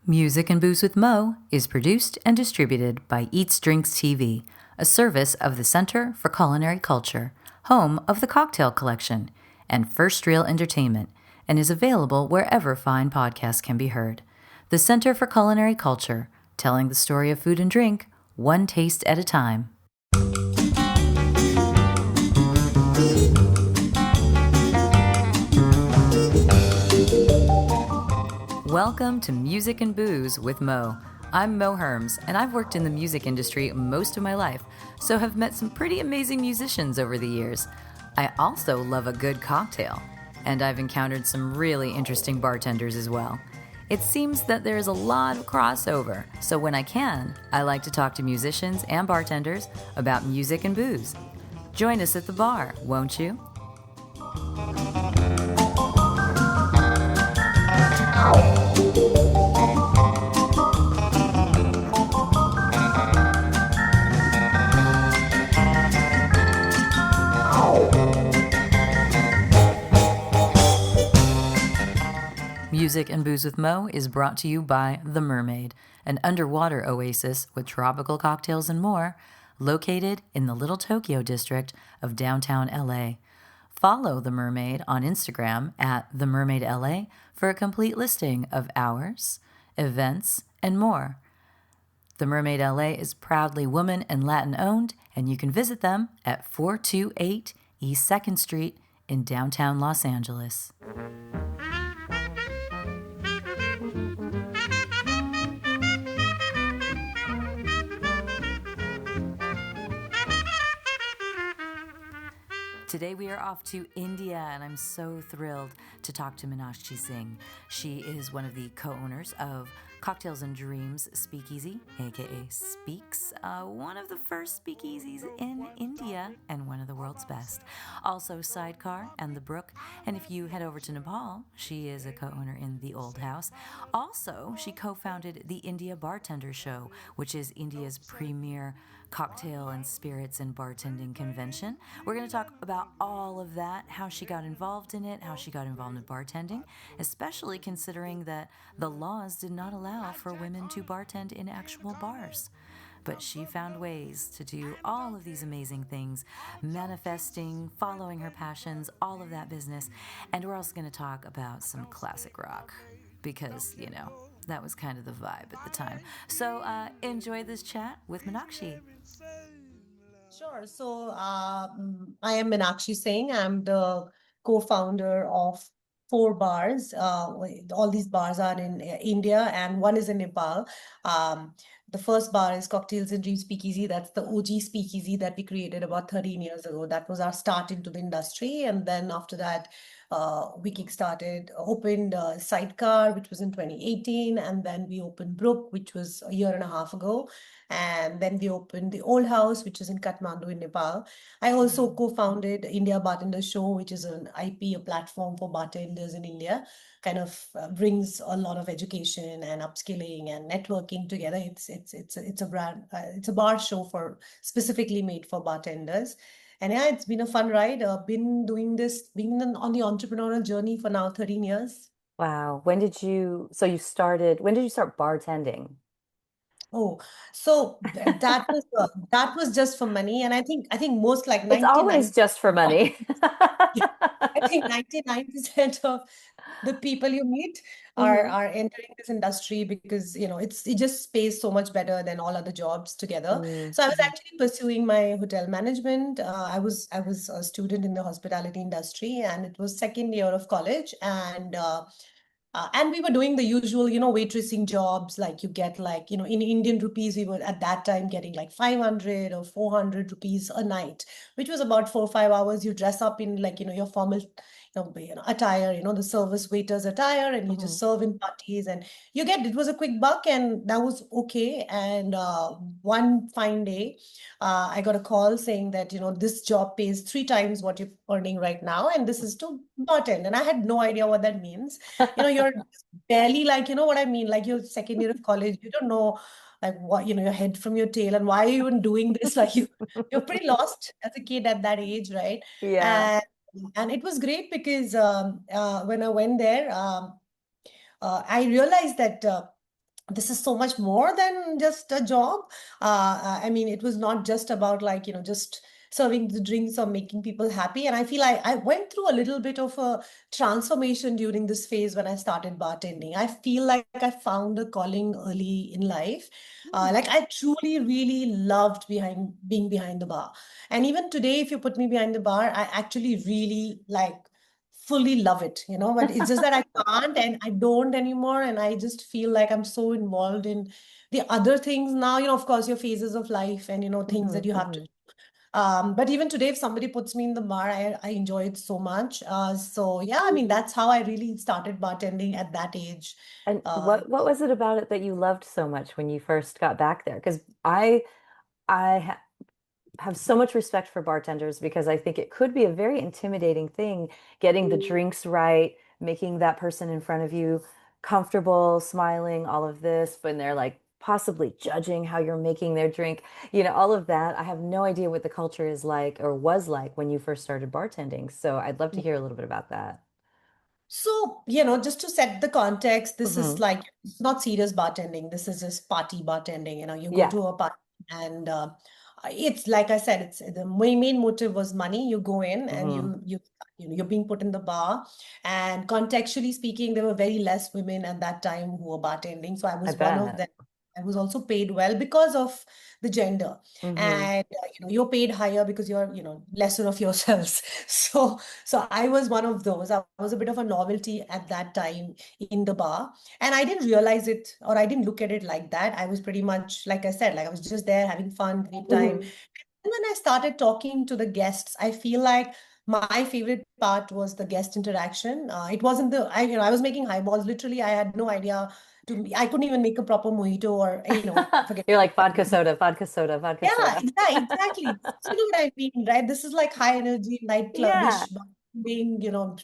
Music and Booze with Mo is produced and distributed by EatsDrinksTV, a service of the Center for Culinary Culture, home of the Cocktail Collection, and First Reel Entertainment, and is available wherever fine podcasts can be heard. The Center for Culinary Culture, telling the story of food and drink, one taste at a time. Welcome to Music and Booze with Mo. I'm Mo Herms, and I've worked in the music industry most of my life, so have met some pretty amazing musicians over the years. I also love a good cocktail, and I've encountered some really interesting bartenders as well. It seems that there's a lot of crossover, so when I can, I like to talk to musicians and bartenders about music and booze. Join us at the bar, won't you? Music and Booze with Mo is brought to you by The Mermaid, an underwater oasis with tropical cocktails and more, located in the Little Tokyo district of downtown LA. Follow The Mermaid on Instagram at The Mermaid LA for a complete listing of hours, events, and more. The Mermaid LA is proudly woman and Latin owned, and you can visit them at 428 East 2nd Street in downtown Los Angeles. Today we are off to India, and I'm so thrilled to talk to Minakshi Singh. She is one of the co-owners of Cocktails and Dreams Speakeasy, aka Speaks, one of the first speakeasies in India and one of the world's best. Also Sidecar and The Brook, and if you head over to Nepal, she is a co-owner in The Old House. Also, she co-founded the India Bartender Show, which is India's premier cocktail and spirits and bartending convention. We're going to talk about all of that, how she got involved in it, how she got involved in bartending, especially considering that the laws did not allow for women to bartend in actual bars. But she found ways to do all of these amazing things, manifesting, following her passions, all of that business. And we're also going to talk about some classic rock because, that was kind of the vibe at the time. So enjoy this chat with Minakshi. Sure. So I am Minakshi Singh. I'm the co-founder of four bars. All these bars are in India and one is in Nepal. Um, the first bar is Cocktails and Dreams Speakeasy. That's the OG speakeasy that we created about 13 years ago. That was our start into the industry. And then after that, we opened Sidecar, which was in 2018. And then we opened Brook, which was a year and a half ago. And then we opened the Old House, which is in Kathmandu in Nepal. I also co-founded India Bartender Show, which is an IP, a platform for bartenders in India. Kind of brings a lot of education and upskilling and networking together. It's a brand, it's a bar show for specifically made for bartenders. And yeah, it's been a fun ride. Been doing this, being on the entrepreneurial journey for now 13 years. Wow. When did you start bartending? Oh, so that was just for money, and I think most like It's always 99. just for money. I think 99% of the people you meet are hmm are entering this industry because it just pays so much better than all other jobs together. So I was Mm-hmm. actually pursuing my hotel management. I was a student in the hospitality industry, and it was second year of college, and we were doing the usual, waitressing jobs like you get like, in Indian rupees, we were at that time getting like 500 or 400 rupees a night, which was about 4 or 5 hours. You dress up in like, your formal, attire, the service waiters attire, and you hmm just serve in parties and it was a quick buck and that was okay. And one fine day, I got a call saying that, this job pays three times what you're earning right now. And this is to bartend. And I had no idea what that means. You're barely like, what I mean? Like your second year of college, you don't know like what, your head from your tail and why are you even doing this? Like you're pretty lost as a kid at that age, right? Yeah. And it was great because when I went there, I realized that this is so much more than just a job. I mean, it was not just about like, just serving the drinks or making people happy. And I feel like I went through a little bit of a transformation during this phase when I started bartending. I feel like I found a calling early in life. Like I truly, really loved being behind the bar. And even today, if you put me behind the bar, I actually really like fully love it, but it's just that I can't and I don't anymore. And I just feel like I'm so involved in the other things now, of course, your phases of life and, things that Hmm. you have to Hmm. do. But even today, if somebody puts me in the bar, I enjoy it so much. So yeah, I mean, that's how I really started bartending at that age. And Uh, what was it about it that you loved so much when you first got back there? Because I have so much respect for bartenders because I think it could be a very intimidating thing getting the drinks right, making that person in front of you comfortable, smiling, all of this, when they're like possibly judging how you're making their drink, all of that. I have no idea what the culture is like or was like when you first started bartending. So I'd love to hear a little bit about that. So, just to set the context, this is Hmm. like, it's not serious bartending. This is just party bartending. You go Yeah. to a party and it's like I said, it's the main motive was money. You go in and Hmm. you're being put in the bar. And contextually speaking, there were very less women at that time who were bartending. So I I was one of bet. them. I was also paid well because of the gender. Hmm. And you're paid higher because you're, lesser of yourselves. So I was one of those. I was a bit of a novelty at that time in the bar. And I didn't realize it or I didn't look at it like that. I was pretty much, like I said, like I was just there having fun, great time. Hmm. And when I started talking to the guests, I feel like my favorite part was the guest interaction. It wasn't I was making highballs. Literally, I had no idea I couldn't even make a proper mojito or, forget. You're like vodka soda, vodka soda, vodka Yeah, soda. exactly. So you know what I mean, right? This is like high energy Yeah. nightclubish, being,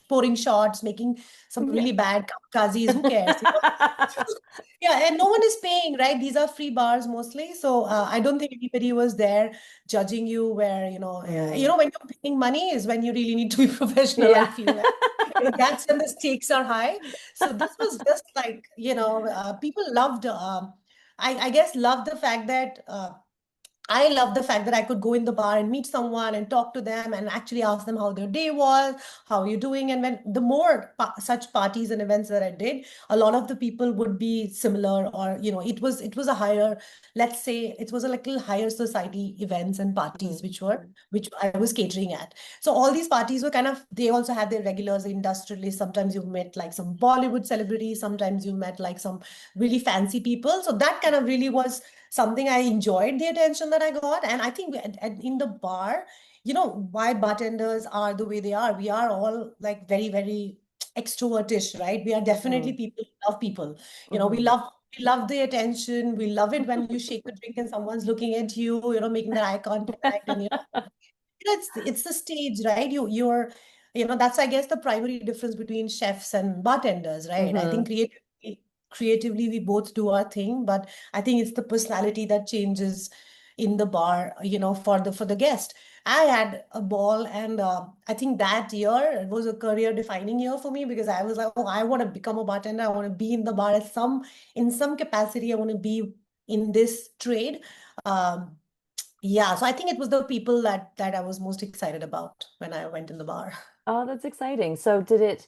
pouring shots, making some Yeah. really bad kazis. Who cares? Yeah, and no one is paying, right? These are free bars mostly. So I don't think anybody was there judging you where, Mm. when you're paying money is when you really need to be professional, I Yeah. feel. That's when the stakes are high. So this was just like, people loved, I guess, loved the fact that, I love the fact that I could go in the bar and meet someone and talk to them and actually ask them how their day was, how are you doing? And when the more such parties and events that I did, a lot of the people would be similar, or it was a higher, let's say, it was a little higher society events and parties Mhm. which I was catering at. So all these parties were kind of, they also had their regulars, industrialists. Sometimes you met like some Bollywood celebrities, sometimes you met like some really fancy people. So that kind of really was something I enjoyed, the attention that I got. And I think in the bar, why bartenders are the way they are. We are all like very, very extrovertish, right? We are definitely Mhm. people who love people. We Mhm. love the attention. We love it when you shake a drink and someone's looking at you, making that eye contact, and it's the stage, right? That's, I guess, the primary difference between chefs and bartenders, right? I think Mhm. creatively we both do our thing, but I think it's the personality that changes in the bar, for the guest. I had a ball, and I think that year was a career defining year for me, because I was like, oh, I want to become a bartender. I want to be in the bar in some capacity. I want to be in this trade. Um, yeah, so I think it was the people that I was most excited about when I went in the bar. Oh, that's exciting. So did it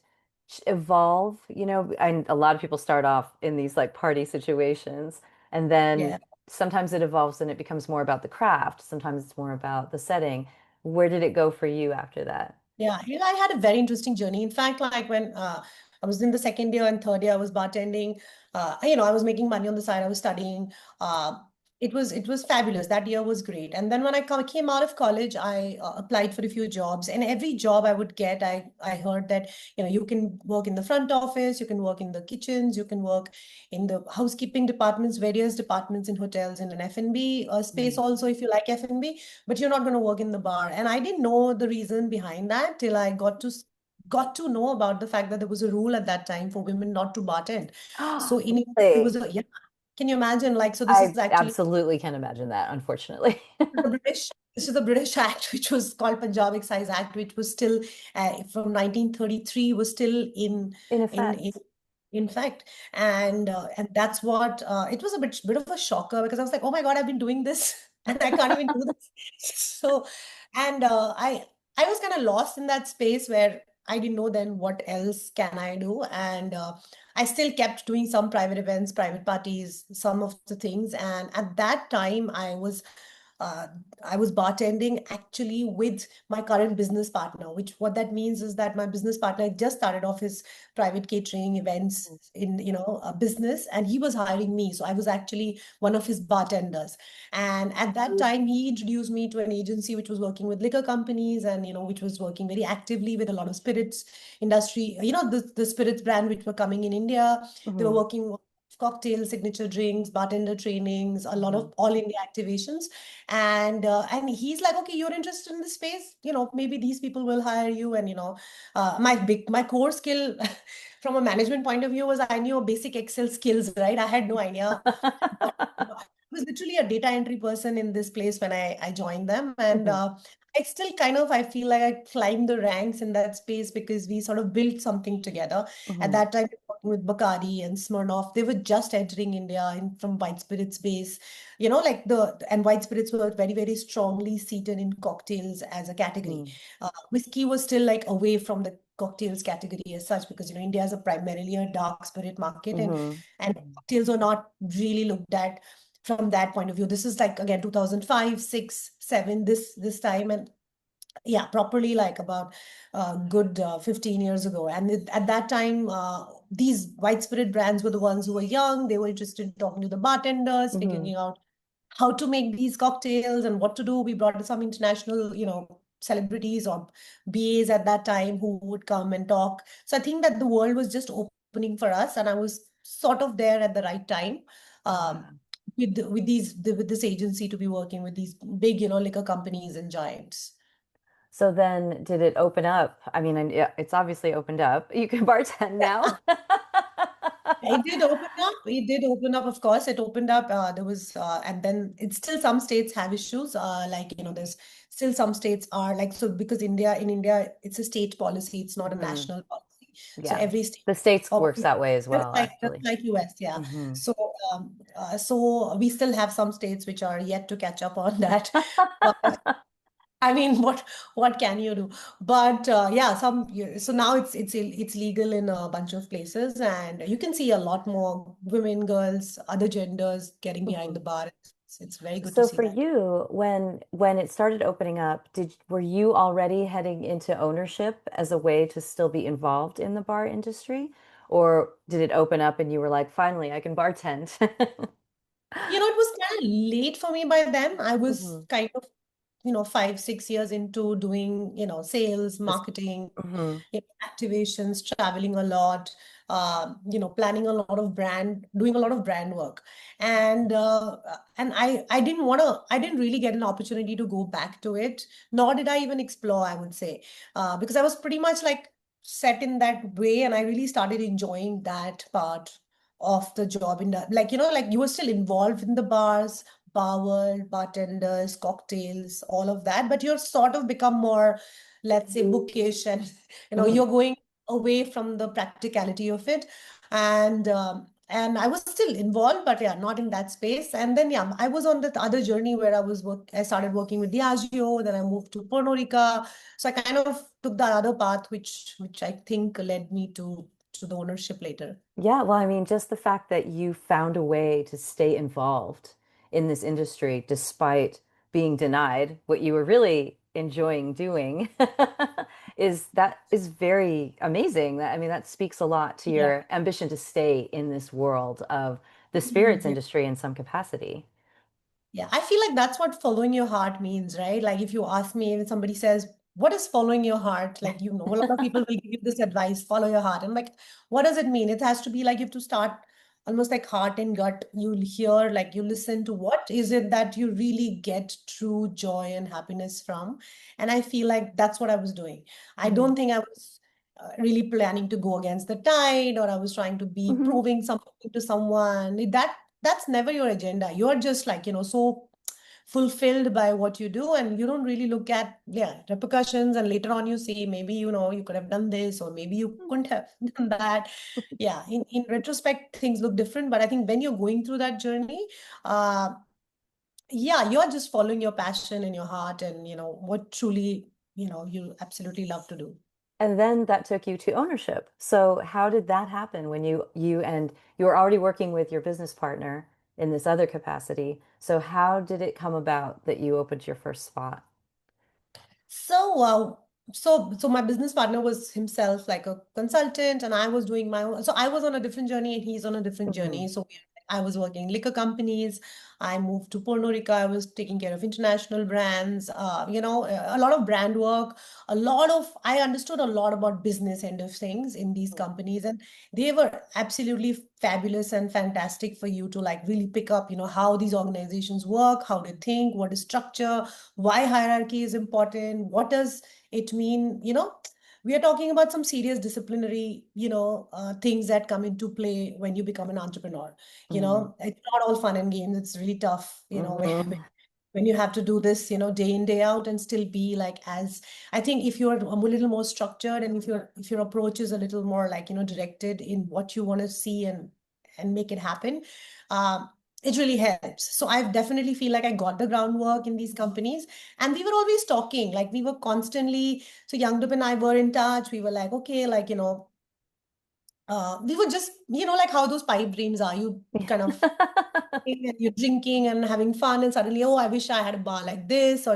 evolve? And a lot of people start off in these like party situations, and Yeah. then sometimes it evolves and it becomes more about the craft. Sometimes it's more about the setting. Where did it go for you after that? Yeah, I had a very interesting journey. In fact, like when I was in the second year and third year, I was bartending. I was making money on the side. I was studying. Uh, it was fabulous. That year was great. And then when I came out of college, I applied for a few jobs. And every job I would get, I heard that you can work in the front office, you can work in the kitchens, you can work in the housekeeping departments, various departments in hotels, in an F&B space Mhm. also if you like F&B, but you're not going to work in the bar. And I didn't know the reason behind that till I got to know about the fact that there was a rule at that time for women not to bartend. So in India, there was Really? a, yeah, can you imagine? Like, so this is I actually absolutely can imagine that, unfortunately. the British. This is the British Act, which was called Punjab Excise Act, which was still from 1933, was still in In in effect. in fact. And that's what it was a bit of a shocker, because I was like, oh my God, I've been doing this and I can't even do this. So, and I was kind of lost in that space where I didn't know then what else can I do. And I still kept doing some private events, private parties, some of the things. And at that time, uh, I was bartending actually with my current business partner, which what that means is that my business partner had just started off his private catering events in, a business, and he was hiring me. So I was actually one of his bartenders. And at that time, he introduced me to an agency which was working with liquor companies, and, which was working very actively with a lot of spirits industry, the spirits brand which were coming in India. They were Mm-hmm. working cocktail signature drinks, bartender trainings, a lot Mm-hmm. of all India activations. And he's like, okay, you're interested in this space, maybe these people will hire you. And my core skill from a management point of view was I knew basic Excel skills, right? I had no idea what, I was literally a data entry person in this place when I joined them. And Mm-hmm. I still kind of, I feel like I climbed the ranks in that space because we sort of built something together. At Mm-hmm. that time, we were working with Bacardi and Smirnoff. They were just entering India from white spirits base, and white spirits were very, very strongly seated in cocktails as a category. Whiskey was still like away from the cocktails category as such, because India is a primarily a dark spirit market, and Mm-hmm. cocktails are not really looked at from that point of view. This is like again 2005, 6, 7, this time. And yeah, properly like about good 15 years ago. And at that time, these white spirit brands were the ones who were young. They were interested in talking to the bartenders, Mm-hmm. figuring out how to make these cocktails and what to do. We brought some international, celebrities or BAs at that time who would come and talk. So I think that the world was just opening for us, and I was sort of there at the right time. Um, Wow. with this agency to be working with these big, liquor companies and giants. So then did it open up? I mean, and yeah, it's obviously opened up. You can bartend now. It did open up. It did open up, of course. It opened up. There was, and then it's still some states have issues. Like, there's still some states are like, so because in India, it's a state policy, it's not a Hmm. national policy. So Yeah. every state The States works operates that way as well, just actually. like US, yeah. Hmm. So, so we still have some states which are yet to catch up on that. But I mean, what can you do? But yeah, so now it's legal in a bunch of places, and you can see a lot more women, girls, other genders getting behind the Hmm. bar. It's very good to So see for that. you, when it started opening up, were you already heading into ownership as a way to still be involved in the bar industry? Or did it open up and you were like, finally, I can bartend? It was kind of late for me by then. I was Hmm. kind of 5, 6 years into doing, sales, Just, marketing, hmm. activations, traveling a lot, planning a lot of doing a lot of brand work. And I didn't really get an opportunity to go back to it, nor did I even explore, I would say, because I was pretty much like set in that way, and I really started enjoying that part of the job in the, like you were still involved in the bars, bar world, bartenders, cocktails, all of that, but you're sort of become more, let's say, bookish, and Hmm. you're going away from the practicality of it. And I was still involved, but yeah, not in that space. And then yeah, I was on the other journey where I started working with Diageo, then I moved to Puerto Rico. So I kind of took that other path, which I think led me to the ownership later. Yeah, well, I mean, just the fact that you found a way to stay involved in this industry despite being denied what you were really enjoying doing is very amazing. That I mean, that speaks a lot to Yeah. your ambition to stay in this world of the spirits Yeah. industry in some capacity. Yeah, I feel like that's what following your heart means, right? Like if you ask me, if somebody says, what is following your heart? Like, a lot of people will give you this advice, follow your heart. I'm like, what does it mean? It has to be like you have to start almost like heart and gut. You'll hear, like you listen to what is it that you really get true joy and happiness from. And I feel like that's what I was doing. I Mhm. don't think I was really planning to go against the tide, or I was trying to be Mhm. proving something to someone. That's never your agenda. You're just like, so fulfilled by what you do, and you don't really look at, yeah, repercussions, and later on you see maybe, you could have done this, or maybe you couldn't have done that. Yeah, in retrospect, things look different, but I think when you're going through that journey, uh, yeah, you're just following your passion and your heart, and what truly, you absolutely love to do. And then that took you to ownership. So how did that happen when you were already working with your business partner in this other capacity? So how did it come about that you opened your first spot? So, so my business partner was himself like a consultant, and I was doing my own. So I was on a different journey, and he's on a different Hmm. journey. So I was working in liquor companies. I moved to Puerto Rico. I was taking care of international brands. A lot of brand work. I understood a lot about business end of things in these companies, and they were absolutely fabulous and fantastic for you to like really pick up, how these organizations work, how they think, what is structure, why hierarchy is important, what does it mean, we are talking about some serious disciplinary, things that come into play when you become an entrepreneur. Hmm. It's not all fun and games. It's really tough, Hmm. when you have to do this, day in, day out, and still be like, as I think if you're a little more structured, and if your approach is a little more like, directed in what you want to see, and make it happen, um, it really helps. So I definitely feel like I got the groundwork in these companies, and we were always talking, like we were constantly. So Youngdup and I were in touch. We were like, okay, like, we were just, like how those pipe dreams are. You kind of and you're drinking and having fun, and suddenly, oh, I wish I had a bar like this, or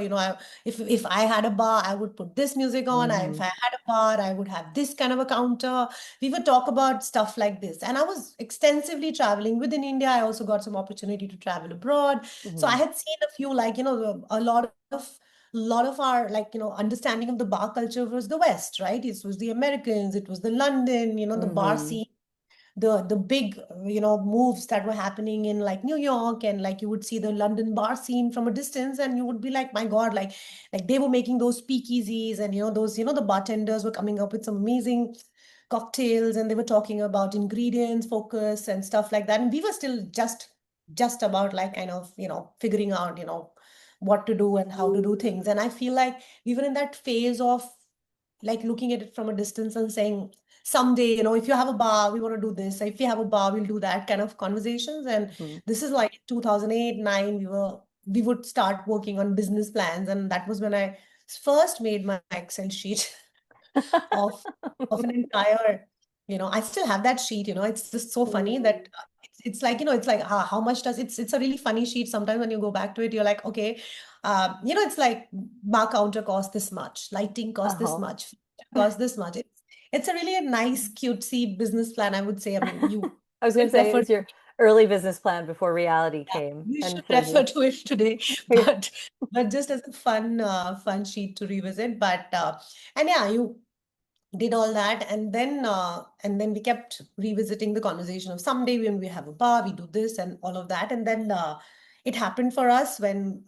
if I had a bar, I would put this music on. If Hmm. I had a bar, I would have this kind of a counter. We would talk about stuff like this, and I was extensively traveling within India. I also got some opportunity to travel abroad, so I Hmm. had seen a few, like, a lot of our, like, understanding of the bar culture was the West, right? It was the Americans, it was the London, the bar Hmm. scene, the big, moves that were happening in like New York, and like you would see the London bar scene from a distance, and you would be like, my God, like they were making those speakeasies, and those, the bartenders were coming up with some amazing cocktails, and they were talking about ingredients focus and stuff like that, and we were still just about like kind of, figuring out, what to do and how to do things. And I feel like we were in that phase of like looking at it from a distance and saying, someday, if you have a bar, we want to do this. If you have a bar, we'll do that kind of conversations. And Hmm. this is like 2008, 9, we would start working on business plans. And that was when I first made my Excel sheet of an entire, I still have that sheet. It's just so funny that it's like, it's like, how much does it's a really funny sheet. Sometimes when you go back to it, you're like, okay, it's like bar counter costs this much, lighting costs this Oh. much, costs this much. It's a really a nice, cutesy business plan, I would say. I mean, you I was going to should say it refer was your early business plan before reality yeah, came you and should showed refer you. to it today, Yeah. but just as a fun sheet to revisit. But and yeah, you did all that, and then we kept revisiting the conversation of someday when we have a bar, we do this and all of that. And then it happened for us when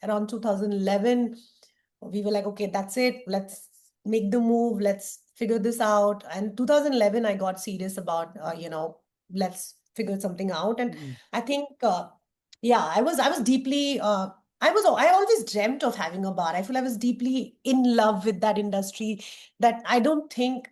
around 2011 we were like, okay, that's it, let's make the move, let's figure this out. And 2011 I got serious about, let's figure something out. And Mhm. I think yeah, I was deeply I always dreamt of having a bar. I feel I was deeply in love with that industry, that I don't think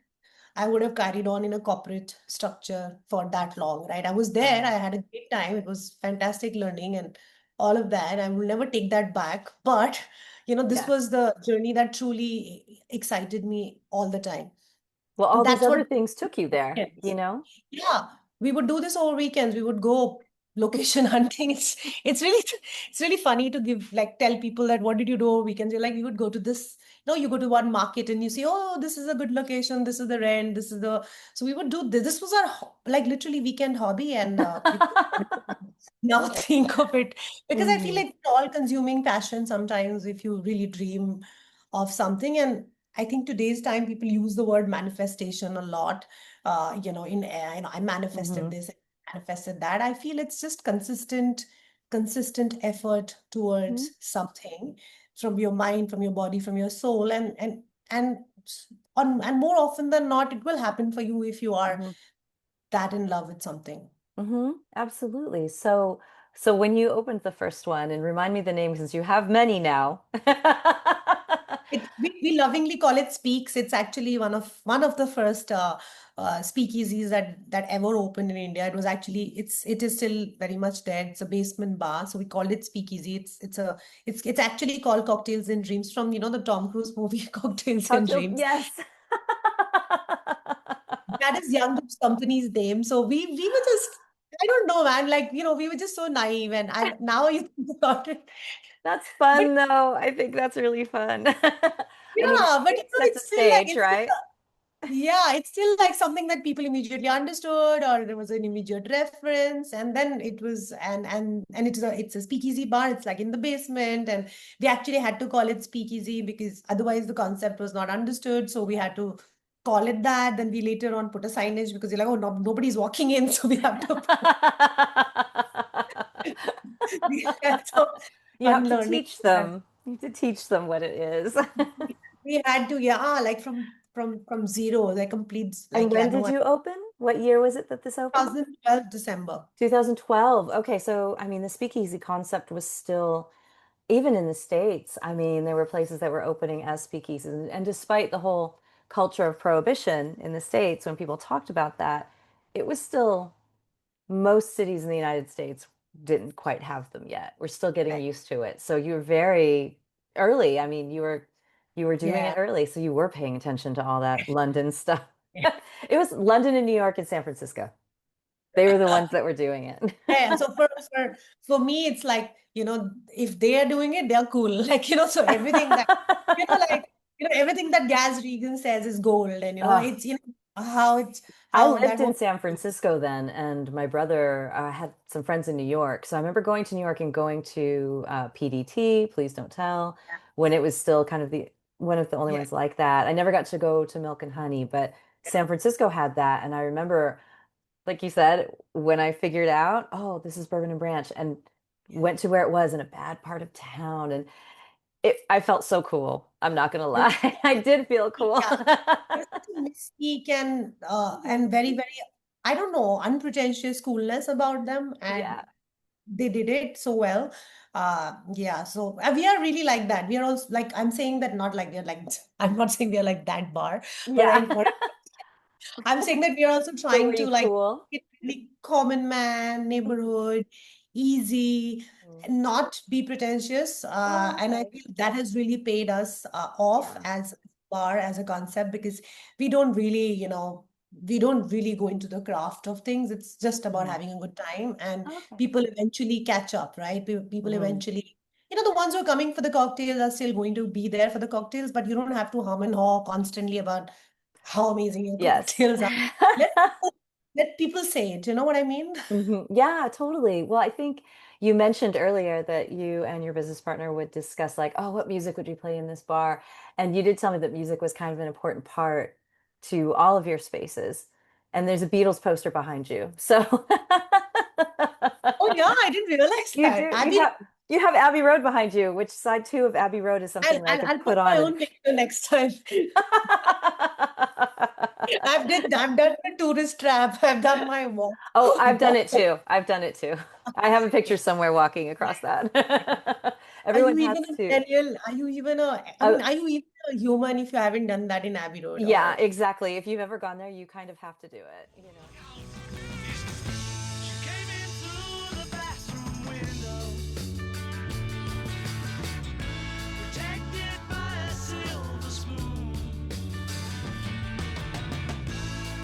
I would have carried on in a corporate structure for that long, right? I was there, I Wow. had a great time, it was fantastic learning and all of that. I will never take that back. But, this Yes. was the journey that truly excited me all the time. Well, all And these that's other what things took you there, you weekends. know? Yeah, we would do this over weekends. We would go location hunting. It's really funny to give, like, tell people that what did you do over weekends? You're like, you would go to this, no, you go to one market and you see, oh, this is a good location, this is the rent, this is the. So we would do this. This was our like literally weekend hobby, and now think of it, because I feel Hmm. like it's all consuming passion sometimes if you really dream of something. And I think today's time people use the word manifestation a lot. I manifested Hmm. this, manifested that. I feel it's just consistent effort Hmm. towards something, from your mind, from your body, from your soul. And and more often than not, it will happen for you if you are Hmm. that in love with something. Hmm. Absolutely. So So when you opened the first one, and remind me the name since you have many now. We lovingly call it Speaks. It's actually one of the first speakeasies that ever opened in India. It was actually it is still very much there. It's a basement bar, so we called it Speakeasy. It's actually called Cocktails and Dreams from the Tom Cruise movie Cocktails and Cocktails, Dreams. yes. That is Young Group's company's name. So we were just, I don't know, man. Like, we were just so naive, and I now you think about it. That's But fun though. I think that's really fun. I mean, yeah, but it sets a it's still like stage, right? yeah, it's still like something that people immediately understood, or there was an immediate reference, and then it was and it's a speakeasy bar. It's like in the basement, and we actually had to call it speakeasy because otherwise the concept was not understood. So we had to call it that. Then we later on put a signage because you're like, oh no, nobody's walking in, so we have to we had to You have to unlearning teach that. them. You have to teach them what it is. We had to, yeah, like from zero, like complete, And like, yeah, when no, did you open? What year was it that this opened? 2012 December. 2012. Okay, so I mean, the speakeasy concept was still, even in the States, I mean, there were places that were opening as speakeasies. And despite the whole culture of prohibition in the States, when people talked about that, it was still, most cities in the United States didn't quite have them yet. We're still getting Right. used to it. So you were very early. I mean, you were doing it Yeah. early, so you were paying attention to all that London stuff. Yeah. It was London and New York and San Francisco. They were the ones that were doing it. Yeah. So for me, it's like, if they are doing it, they're cool. Like, so everything that, like, everything that Gaz Regan says is gold. And, Ugh. it's, how it's, I how that lived in whole, San Francisco then, and my brother had some friends in New York. So I remember going to New York and going to PDT, Please Don't Tell, when it was still kind of the one of the only yeah. ones like that. I never got to go to Milk and Honey, but San Francisco had that. And I remember, like you said, when I figured out, oh, this is Bourbon and Branch, and Yeah. went to where it was in a bad part of town, and I felt so cool. I'm not gonna It was, lie. I did feel cool. yeah. It was such a mystique and very, very, I don't know, unpretentious coolness about them. And Yeah. they did it so well. Yeah, so we are really like that. We are also like, I'm saying that not like we're like, I'm not saying we're like that bar. But Yeah. I'm saying that we are also But were trying to you like cool? get really common man, neighborhood, easy, Mm. and not be pretentious. Oh, And I okay. feel that has really paid us off Yeah. as a bar, as a concept, because we don't really, we don't really go into the craft of things. It's just about Mhm. having a good time, and Okay. people eventually catch up, right? People Mm. eventually, the ones who are coming for the cocktails are still going to be there for the cocktails, but you don't have to hum and haw constantly about how amazing your Yes. cocktails are. Let let people say it. You know what I mean? Yeah, totally. Well, I think you mentioned earlier that you and your business partner would discuss like, oh, what music would you play in this bar? And you did tell me that music was kind of an important part to all of your spaces. And there's a Beatles poster behind you. So Oh yeah, I didn't realize you that. do. You Abby, have Abbey Road behind you, which side two of Abbey Road is I'll, something that I I'll could I'll put put on my and own picture next time. I've done the tourist trap. I've done my walk. Oh, I've done walk. it too. I've done it too. I have a picture somewhere walking across that. Are you Everyone has even a to. millennial? Are you even I Uh, mean, are you even a human if you haven't done that in Abbey Road? yeah, Or exactly. If you've ever gone there, you kind of have to do it. She came in through the bathroom window, protected by a silver spoon.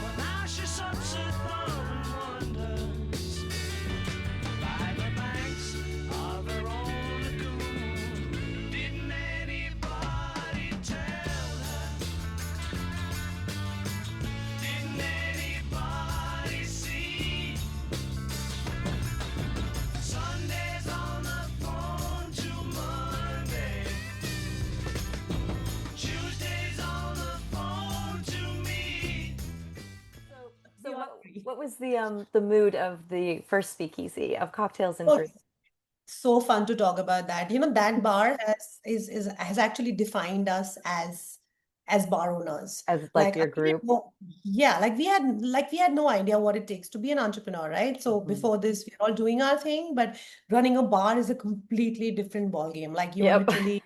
But now she sucks her thumb and wonders by the banks of her own lagoon. Didn't anybody tell her? Didn't anybody see? Sundays on the phone to Monday. Tuesdays on the phone to me. So we all what agree. what was the mood of the first speakeasy of cocktails and Oh, drinks? so fun to talk about that. That bar has actually defined us as bar owners. As like Like your we didn't group. know, yeah, like we had no idea what it takes to be an entrepreneur, right? So Mhm. before this, we're all doing our thing, but running a bar is a completely different ball game. Like you're Yep. literally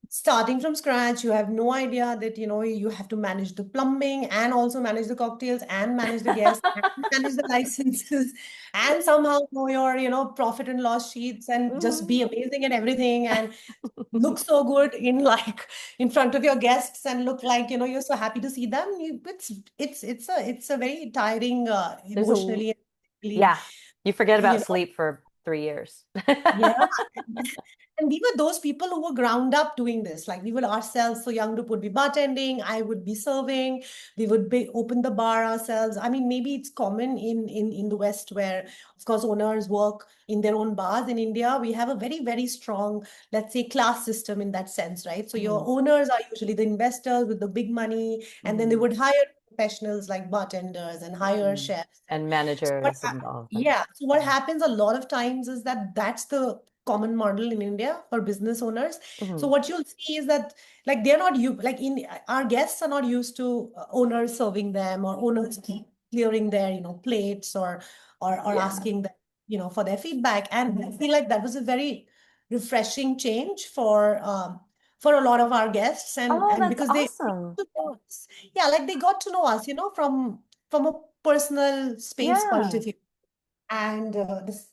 starting from scratch. You have no idea that you have to manage the plumbing and also manage the cocktails and manage the guests and manage the licenses and somehow know your profit and loss sheets and just Mhm. be amazing at everything and look so good in like in front of your guests and look like you're so happy to see them. It's a very tiring There's a l- emotionally and physically, yeah, you forget you about know sleep for 3 years. yeah. And we were those people who were ground up doing this. Like we were ourselves so young to put be bartending, I would be serving, we would be open the bar ourselves. I mean, maybe it's common in the West where, of course, owners work in their own bars. In India, we have a very, very strong, let's say, class system in that sense, right? So your Mhm. owners are usually the investors with the big money, and then they Mhm. would hire professionals like bartenders and hire Mhm. chefs. And So what managers and all of that. yeah, so what Mhm. happens a lot of times is that that's the common model in India for business owners. So Mhm. what you'll see is that like they're not you like in our guests are not used to owners serving them or owners clearing their plates or Yeah. asking them for their feedback. And I feel like that was a very refreshing change for a lot of our guests Oh, and that's because they awesome. got to know us. Yeah, like they got to know us from a personal space point Yeah. of view and this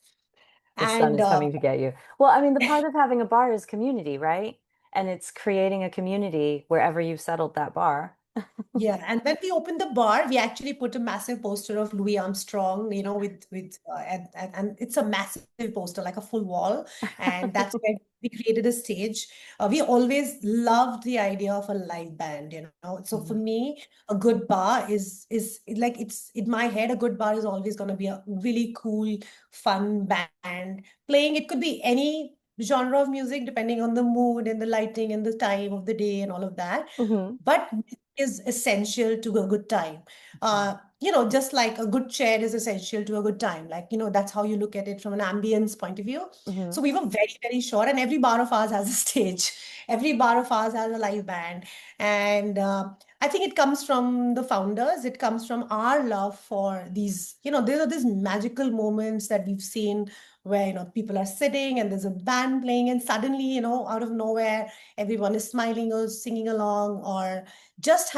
The sun and is coming to get you. Well, I mean, the part of having a bar is community, right? And it's creating a community wherever you've settled that bar. yeah, and when we opened the bar, we actually put a massive poster of Louis Armstrong, with and it's a massive poster, like a full wall, and that's where we created a stage. We always loved the idea of a live band. So for Mhm. me, a good bar is like it's in my head. A good bar is always going to be a really cool, fun band playing. It could be any genre of music depending on the mood and the lighting and the time of the day and all of that. Mhm. But is essential to a good time. Mhm. Just like a good chair is essential to a good time. Like, that's how you look at it from an ambience point of view. Mhm. So we were very, very sure, and every bar of ours has a stage. Every bar of ours has a live band. And I think it comes from the founders. It comes from our love for there are these magical moments that we've seen where, people are sitting and there's a band playing, and suddenly, out of nowhere, everyone is smiling or singing along or just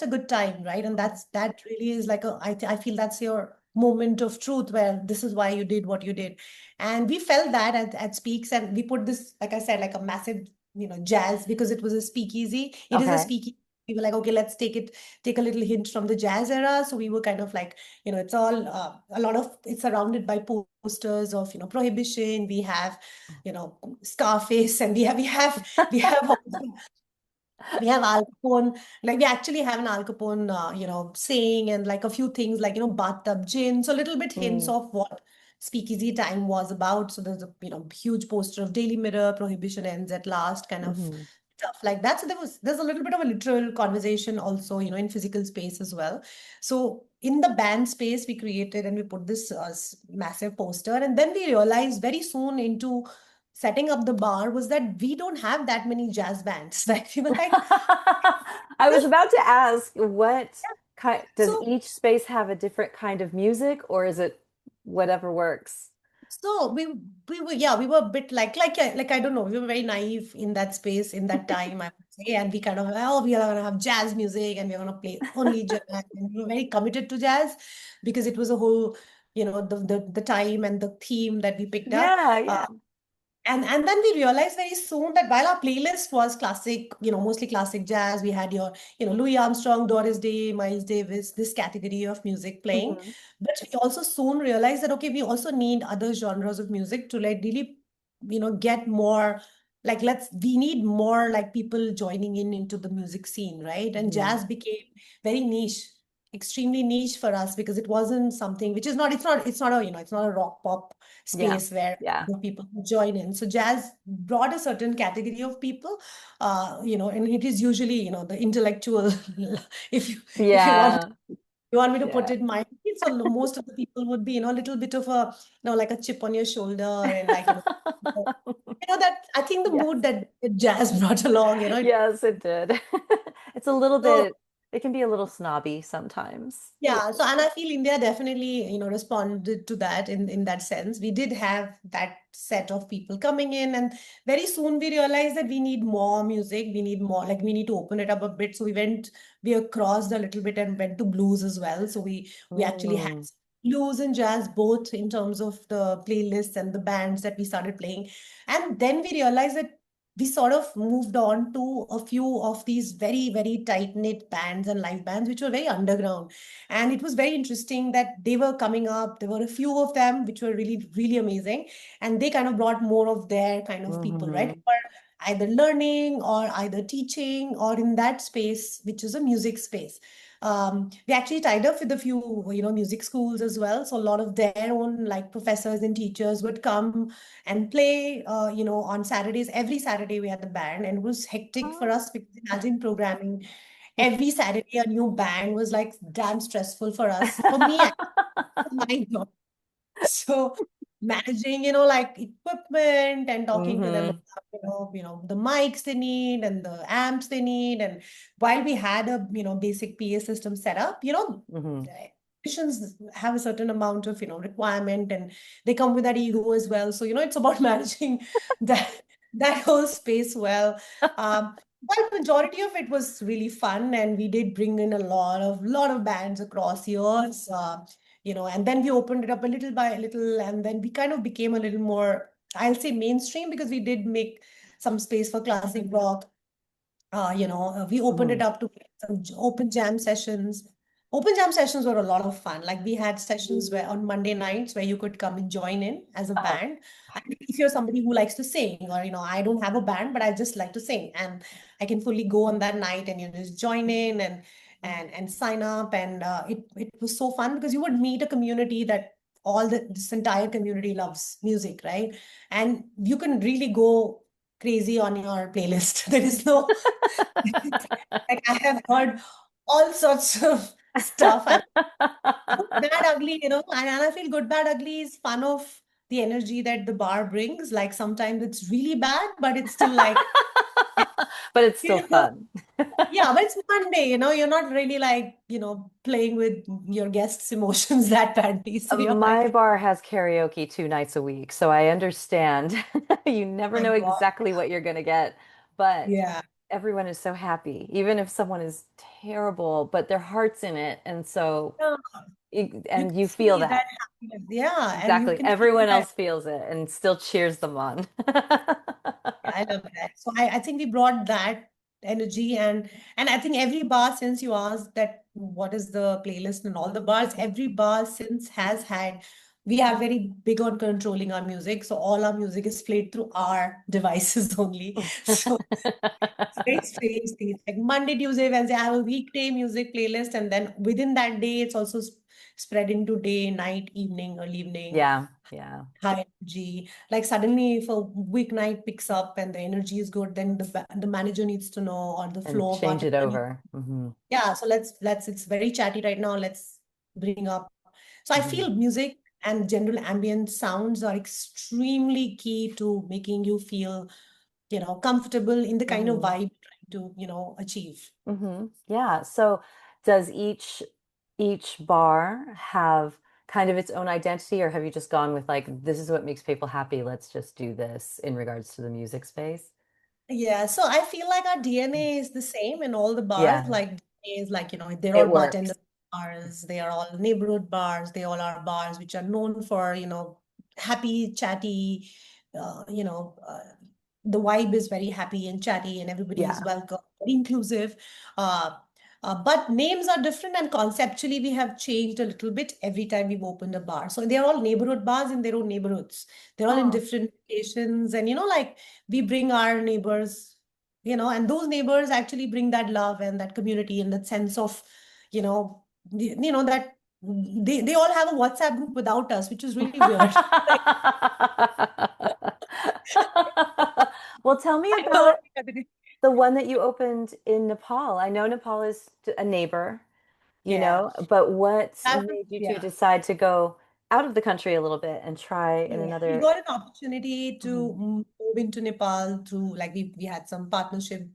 a good time, right? And that really is like I feel that's your moment of truth where this is why you did what you did. And we felt that at Speaks, and we put this, like I said, like a massive jazz, because it was a speakeasy. It is a Okay. speakeasy. We were like, okay, let's take a little hint from the jazz era. So we were kind of like, it's all a lot of it's surrounded by posters of prohibition. We have Scarface, and we have we have Al Capone, like we actually have an Al Capone, saying, and like a few things like, bathtub gin. So a little bit hints Mm. of what speakeasy time was about. So there's a, huge poster of Daily Mirror, Prohibition ends at last, kind of Mhm. stuff like that. So there's a little bit of a literal conversation also, in physical space as well. So in the band space, we created and we put this massive poster, and then we realized very soon into setting up the bar was that we don't have that many jazz bands. Like we were like, I was about to ask, what kind does so each space have a different kind of music, or is it whatever works? so we were a bit like I don't know, we were very naive in that space in that time, I would say, and we kind of, oh, we are gonna have jazz music and we're gonna play only jazz, and we were very committed to jazz because it was a whole, the time and the theme that we picked up. Yeah, Uh, yeah. and then we realized very soon that while our playlist was classic, mostly classic jazz, we had your, Louis Armstrong, Doris Day, Miles Davis, this category of music playing. Mhm. But we also soon realized that, okay, we also need other genres of music to like really, get more, like we need more like people joining into the music scene, right? And Mhm. jazz became very niche, extremely niche for us because it wasn't something which is not, it's not a, it's not a rock pop Yeah, space where yeah. people join in. So jazz brought a certain category of people, and it is usually, the intellectual, if you want Yeah, me to put yeah. it mildly. So most of the people would be, a little bit of a, like a chip on your shoulder and like, that I think the Yes. mood that jazz brought along, Yes, it did. It's a little So bit, it can be a little snobby sometimes. yeah, so and I feel India definitely, responded to that in that sense. We did have that set of people coming in, and very soon we realized that we need more music. We need more, like we need to open it up a bit. So we crossed a little bit and went to blues as well. So we actually had Mm, blues and jazz both in terms of the playlists and the bands that we started playing. And then we realized that we sort of moved on to a few of these very, very tight-knit bands and live bands, which were very underground. And it was very interesting that they were coming up. There were a few of them which were really, really amazing. And they kind of brought more of their kind of people, right? hmm Who were either learning or either teaching or in that space, which is a music space. We actually tied up with a few, music schools as well. So a lot of their own like professors and teachers would come and play, on Saturdays. Every Saturday we had a band, and it was hectic for us because imagine programming every Saturday a new band was like damn stressful for us. For me, my job. So managing, like equipment and talking to them hmm about, the mics they need and the amps they need. And while we had a, basic PA system set up, hmm the musicians have a certain amount of, requirement, and they come with that ego as well. So, it's about managing that whole space well. But majority of it was really fun, and we did bring in a lot of bands across years. And then we opened it up a little by little, and then we kind of became a little more, I'll say, mainstream, because we did make some space for classic rock. We opened it hmm up to some open jam sessions. Open jam sessions were a lot of fun. Like we had sessions where on Monday nights where you could come and join in as a Oh. band. And if you're somebody who likes to sing, or I don't have a band, but I just like to sing, and I can fully go on that night and just join in and sign up. And it was so fun because you would meet a community that this entire community loves music, right? And you can really go crazy on your playlist. There is no like I have heard all sorts of stuff. And good, bad, ugly, and I feel good, bad, ugly is fun of the energy that the bar brings. Like sometimes it's really bad, but it's still like, But it's still you know, fun. yeah, but it's Monday, you're not really like, playing with your guests' emotions that badly. So you're My like, bar has karaoke 2 nights a week, so I understand. You never my know God, exactly what you're going to get, but yeah. everyone is so happy, even if someone is terrible, but their heart's in it. And so, Yeah, you and can you feel see that. that happiness. Yeah, and you Exactly. can feel Everyone that. else feels it and still cheers them on. Yeah, I love that. So I think we brought that energy, and I think every bar, since you asked that what is the playlist, and all the bars, every bar since has had, we are very big on controlling our music. So all our music is played through our devices only. So it's very strange things. Like Monday, Tuesday, Wednesday, I have a weekday music playlist, and then within that day, it's also spread into day, night, evening, early evening, Yeah, yeah. high energy. Like suddenly, if a weeknight picks up and the energy is good, then the manager needs to know, or the And floor change it bartender needs, over. yeah. So let's it's very chatty right now. Let's bring up. So I Hmm feel music and general ambient sounds are extremely key to making you feel, comfortable in the kind of hmm vibe you're trying to, achieve. Yeah. So does each bar have kind of its own identity, or have you just gone with like, this is what makes people happy, let's just do this in regards to the music space? Yeah, so I feel like our DNA is the same in all the bars. Yeah, Like DNA is like, they're it all bartender works. bars, they are all neighborhood bars, they all are bars which are known for, happy, chatty, uh, you know, uh, the vibe is very happy and chatty, and everybody is Yeah. welcome, very inclusive. Uh, but names are different, and conceptually we have changed a little bit every time we've opened a bar. So they're all neighborhood bars in their own neighborhoods. They're all in Oh. different locations, and like we bring our neighbors, and those neighbors actually bring that love and that community and that sense of, that they all have a WhatsApp group without us, which is really weird. Like, Well, tell me I about don't know. the one that you opened in Nepal. I know Nepal is a neighbor, Yeah. but what That was, made you two yeah. decide to go out of the country a little bit and try in Yeah, we another? got an opportunity to Mhm. move into Nepal through, like we had some partnership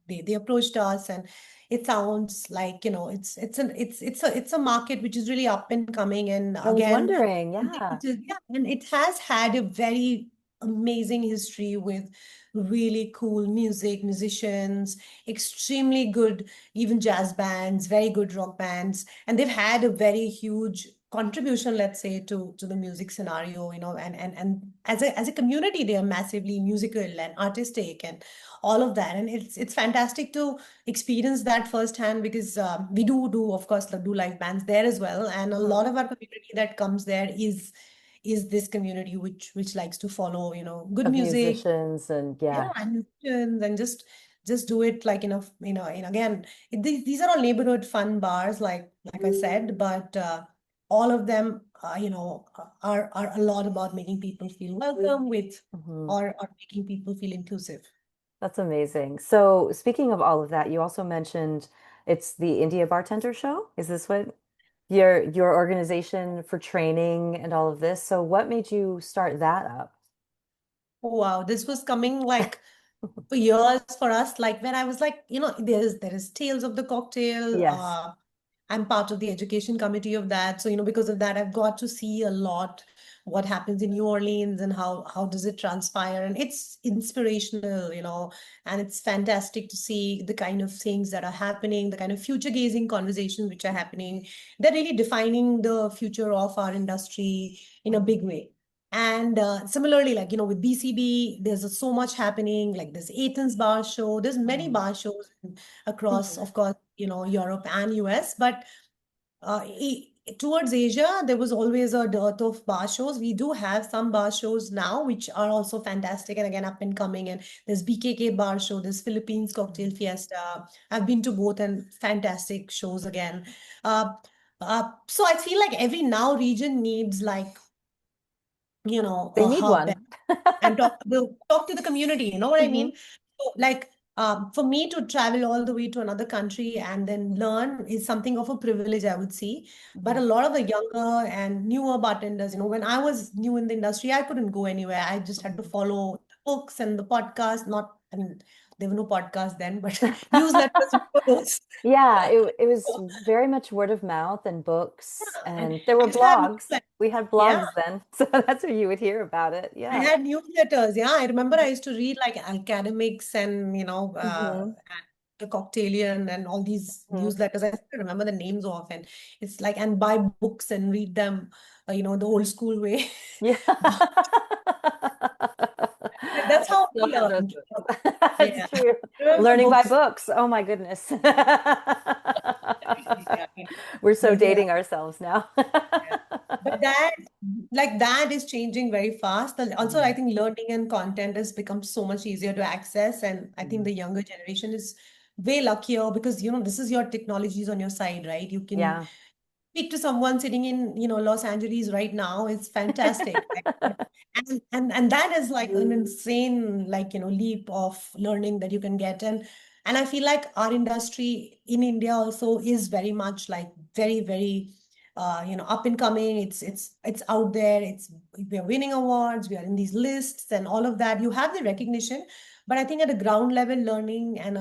they approached us, and it sounds like, it's a market which is really up and coming. And I was again, wondering, yeah. yeah, and it has had a very amazing history with really cool musicians, extremely good, even jazz bands, very good rock bands, and they've had a very huge contribution, let's say, to the music scenario, and as a community, they are massively musical and artistic and all of that. And it's fantastic to experience that firsthand, because we do of course do live bands there as well, and a lot of our community that comes there is this community which likes to follow, good Of music, musicians and yeah, yeah. and musicians, and just do it like, and again, these are all neighborhood fun bars, like I said, but all of them, are a lot about making people feel welcome with, Mhm. or making people feel inclusive. That's amazing. So speaking of all of that, you also mentioned it's the India Bartender Show. Is this what your organization for training and all of this? So what made you start that up? Oh, wow, this was coming like for years for us, like when I was like, there is Tales of the Cocktail. Yes. I'm part of the education committee of that. So, because of that, I've got to see a lot what happens in New Orleans and how does it transpire. And it's inspirational, and it's fantastic to see the kind of things that are happening, the kind of future gazing conversations which are happening. They're really defining the future of our industry in a big way. And similarly, like, with BCB, there's so much happening. Like there's Athens Bar Show, there's many Mhm. bar shows across, Mhm. of course, Europe and US. But towards Asia, there was always a dearth of bar shows. We do have some bar shows now, which are also fantastic and again up and coming. And there's BKK Bar Show, there's Philippines Cocktail Fiesta. I've been to both, and fantastic shows again. Uh, so I feel like every now region needs like, They a need hub, one. and talk to the community. You know what I Mhm. mean? So, like, for me to travel all the way to another country and then learn is something of a privilege, I would say. But a Mhm. lot of the younger and newer bartenders, when I was new in the industry, I couldn't go anywhere. I just had to Mhm. follow the books and the podcast. Not, I mean, there were no podcasts then, but newsletters, those. Yeah, it was very much word of mouth and books, And and there were I just had blogs. newsletters. We had Yeah. blogs then, so that's where you would hear about it. I Yeah. had newsletters. Yeah, I remember I used to read like academics and Hmm. and the Cocktailian and all these Hmm. newsletters. I still remember the names of, and it's like, and buy books and read them, the old school way. Yeah. But that's I how still we have those learned. books. Yeah, That's true. remember Learning by books. books. Oh my goodness. Yeah, We're so but yeah. dating ourselves now. Yeah. But that is changing very fast. And also, I Mhm. think learning and content has become so much easier to access. And I think Mhm. the younger generation is way luckier because, this is your technologies on your side, right? You can Yeah. speak to someone sitting in, Los Angeles right now. It's fantastic. Like, and that is like an insane, like, leap of learning that you can get. And I feel like our industry in India also is very much like very, very up and coming. It's out there. We are winning awards, we are in these lists and all of that. You have the recognition, but I think at a ground level learning, and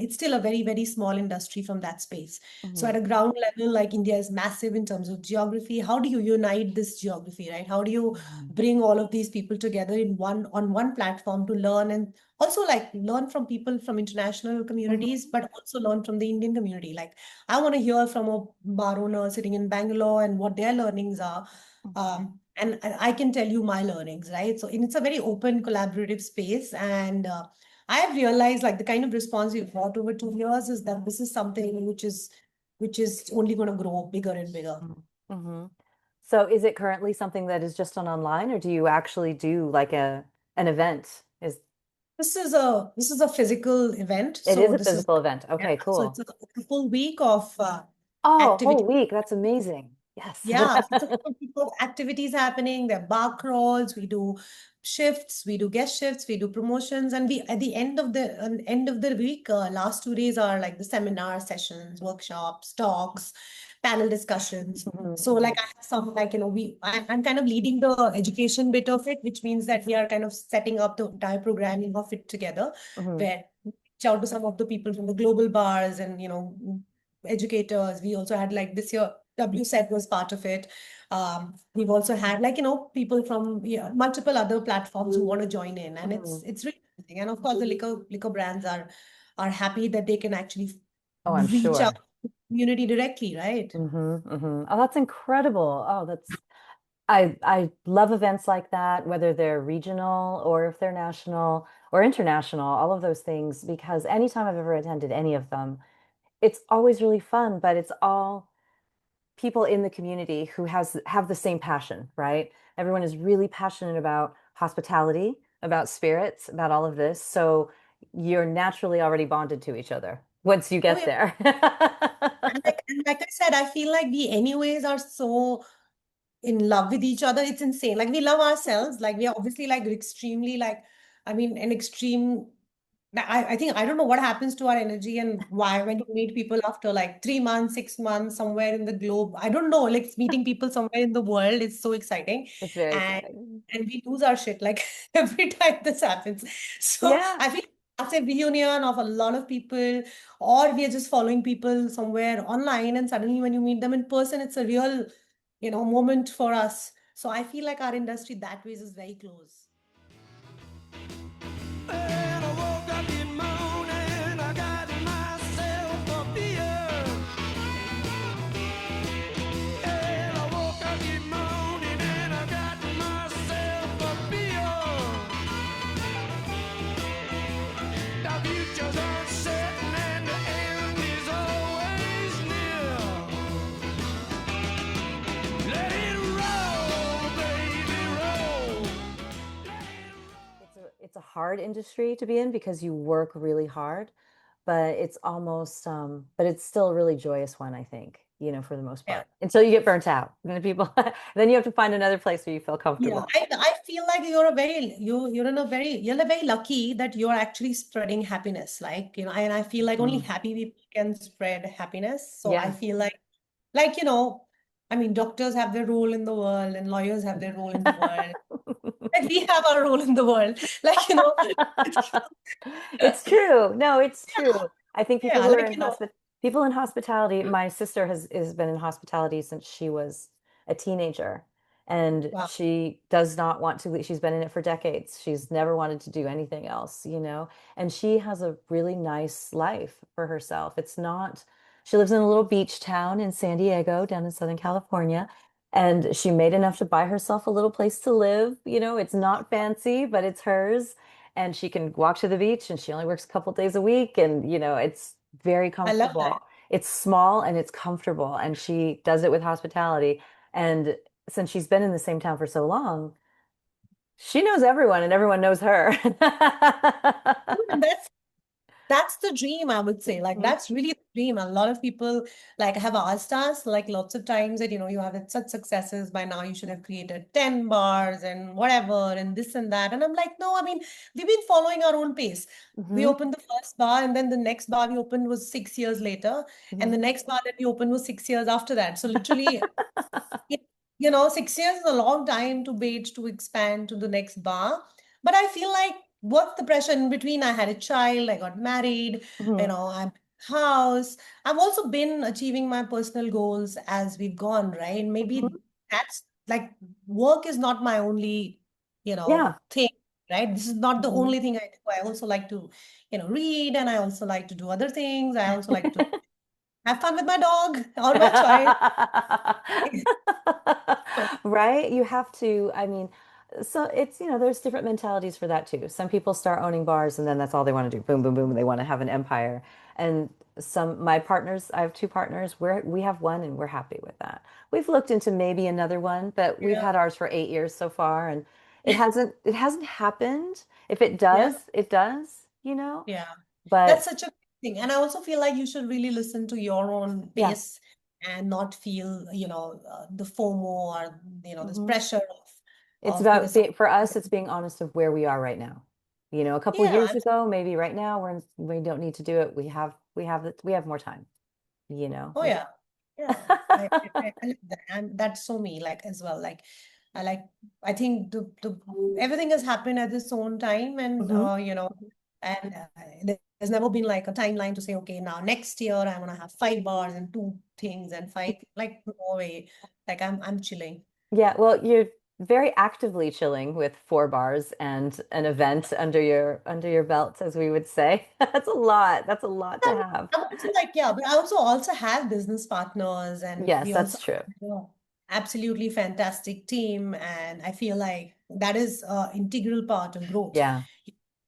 it's still a very, very small industry from that space. So Mhm. at a ground level, like India is massive in terms of geography. How do you unite this geography, right? How do you Mhm. bring all of these people together on one platform to learn, and also like learn from people from international communities, Mhm. but also learn from the Indian community. Like I want to hear from a bar owner sitting in Bangalore and what their learnings are. Mhm. And I can tell you my learnings, right? So it's a very open, collaborative space. And I have realized like the kind of response we've got over 2 years is that this is something which is only going to grow bigger and bigger. Mhm. Mhm. So is it currently something that is just on online, or do you actually do like an event? Is This is a physical event. it is So a this is physical event? yeah. Okay, So cool. it's a full week of Oh, a whole activity. week. That's amazing. Yes. Yeah, it's a full week of activities happening. There are bar crawls. We do shifts. We do guest shifts. We do promotions, and we at the end of the week, last 2 days are like the seminar sessions, workshops, talks, panel discussions. Mhm. So like I have some like I'm kind of leading the education bit of it, which means that we are kind of setting up the entire programming of it together, Mhm. where reach out to some of the people from the global bars and, educators. We also had like this year, WSET was part of it. We've also had like, people from multiple other platforms who want to join in, and it's really interesting. And of course, the liquor brands are happy that they can actually Oh, I'm reach out sure. to the community directly, right? Oh, that's incredible. Oh, I love events like that, whether they're regional or if they're national or international, all of those things, because anytime I've ever attended any of them, it's always really fun, but it's all people in the community who have the same passion, right? Everyone is really passionate about hospitality, about spirits, about all of this. So you're naturally already bonded to each other once you Oh get yeah. there. And like I said, I feel like we anyways are so in love with each other. It's insane. Like we love ourselves. Like we are obviously like extremely like, I mean, an extreme. I think I don't know what happens to our energy and why when you meet people after like 3 months, 6 months, somewhere in the globe. I don't know, like meeting people somewhere in the world is so exciting. It's very And exciting. and we lose our shit like every time this happens. So Yeah. I feel after a reunion of a lot of people, or we are just following people somewhere online, and suddenly when you meet them in person, it's a real, moment for us. So I feel like our industry that way is very close. And I woke up in morning, I got myself a beer. And I woke up in morning and I got myself a beer. The future's uncertain and the end is always near. Let it roll, baby, roll. It's a hard industry to be in because you work really hard, but it's almost but it's still a really joyous one, I think, for the most Yeah. part. Until you get burnt out. And then people then you have to find another place where you feel Yeah, comfortable. I feel like you're very lucky that you're actually spreading happiness. Like, and I feel like only Mhm. happy people can spread happiness. So I Yeah. feel like, I mean, doctors have their role in the world and lawyers have their role in the world. Like we have our role in the world. Like, It's true. No, it's true. yeah, I think people yeah, who are like, in people in hospitality, my sister has been in hospitality since she was a teenager, and wow, she does not want to leave. She's been in it for decades. She's never wanted to do anything else. And she has a really nice life for herself. It's not, she lives in a little beach town in San Diego, down in Southern California. And she made enough to buy herself a little place to live. It's not fancy, but it's hers, and she can walk to the beach, and she only works a couple days a week, and it's very I love comfortable. that. It's small and it's comfortable, and she does it with hospitality. And since she's been in the same town for so long, she knows everyone and everyone knows her. And that's the dream, I would say. Like Mhm, that's really the dream. A lot of people like have asked us like lots of times that you have had such successes by now. You should have created 10 bars and whatever and this and that. And I'm like, no, I mean, we've been following our own pace. We mhm, opened the first bar, and then the next bar we opened was 6 years later, and mhm. the next bar that we opened was 6 years after that. So literally, it- 6 years is a long time to wait to expand to the next bar. But I feel like what's the pressure in between? I had a child, I got married, Mhm, I'm house. I've also been achieving my personal goals as we've gone, right? Maybe mhm. that's like work is not my only, Yeah. thing, right? This is not the Mhm. only thing I do. I also like to, read, and I also like to do other things. I also like to have fun with my dog or my child. Right? You have to, I mean, so there's different mentalities for that too. Some people start owning bars and then that's all they want to do. Boom, boom, boom. They want to have an empire. And my partners, I have two partners, we have one and we're happy with that. We've looked into maybe another one, but we've Yeah. had ours for 8 years so far, and it hasn't happened. If it Yeah. does, it does. Yeah. That's But such a good thing. And I also feel like you should really listen to your own yeah. pace and not feel, the FOMO or, this Mhm. pressure It's because about some, for us, it's being honest of where we are right now. A couple yeah. years ago, maybe right now we don't need to do it. We have more time, you know. Oh, We yeah. Yeah. I like that. And that's so me, like, as well. Like, I think the everything has happened at its own time. And, Mhm. And there's never been like a timeline to say, okay, now next year I'm gonna have 5 bars and two things and five, like no way. Like I'm chilling. Yeah, well, you're very actively chilling with 4 bars and an event under your belt, as we would say. That's a lot. That's a lot to have. I'm also like, yeah, but I also have business partners, and Yes, we that's also true. have a absolutely fantastic team, and I feel like that is an integral part of growth. Yeah.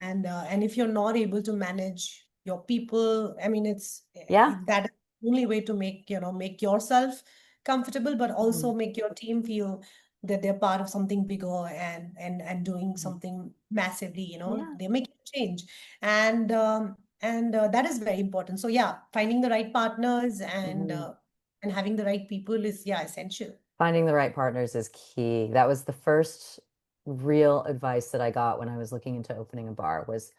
And if you're not able to manage your people, I mean, Yeah. that is the only way to make yourself comfortable, but Mhm. also make your team feel that they're part of something bigger and doing Mhm. something massively, Yeah. they're making change. And that is very important. So yeah, finding the right partners Mhm. and having the right people is, yeah, essential. Finding the right partners is key. That was the first real advice that I got when I was looking into opening a bar was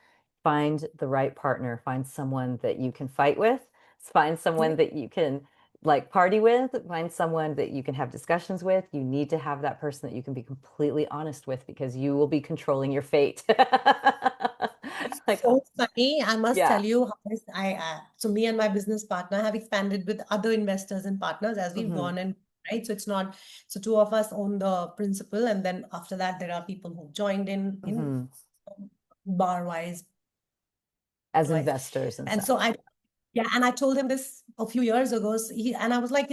find the right partner, find someone that you can fight with, find someone that you can like party with, find someone that you can have discussions with. You need to have that person that you can be completely honest with because you will be controlling your fate. Like, So funny, I must yeah. tell you, how so me and my business partner have expanded with other investors and partners as we've Hmm. gone, and right. So it's not, so two of us own the principal, and then after that there are people who joined in Hmm. bar As wise. investors and And such. so I told him this a few years ago. And I was like,